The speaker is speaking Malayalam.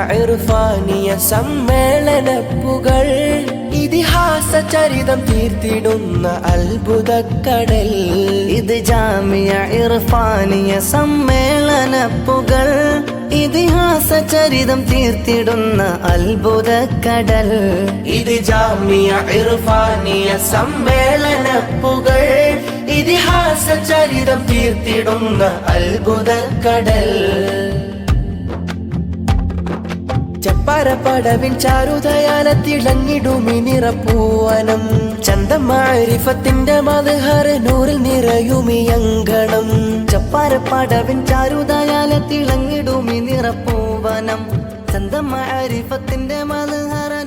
ഇർഫാനിയ സമ്മേളനപ്പുകൾ ഇതിഹാസ ചരിതം തീർത്തിടുന്ന അത്ഭുതക്കടൽ. ഇത് ജാമിയ ഇർഫാനിയ സമ്മേളനപ്പുകൾ ഇതിഹാസ ചരിതം തീർത്തിടുന്ന അത്ഭുതക്കടൽ. ഇത് ജാമിയ ഇർഫാനിയ സമ്മേളനപ്പുകൾ ഇതിഹാസ ചരിതം തീർത്തിടുന്ന അത്ഭുതക്കടൽ. ചപ്പാരപ്പടവിൻ ചാരുതയാല തിളങ്ങിടുമി നിറപ്പൂവനം. ചന്തമാരിഫത്തിന്റെ മദ്ഹർ നൂറിൽ നിറയുമി അങ്കണം. ചപ്പാരപ്പടവിൻ ചാരുതയാല തിളങ്ങിടുമി നിറപ്പൂവനം. ചന്തമാരിഫത്തിന്റെ മദ്ഹർ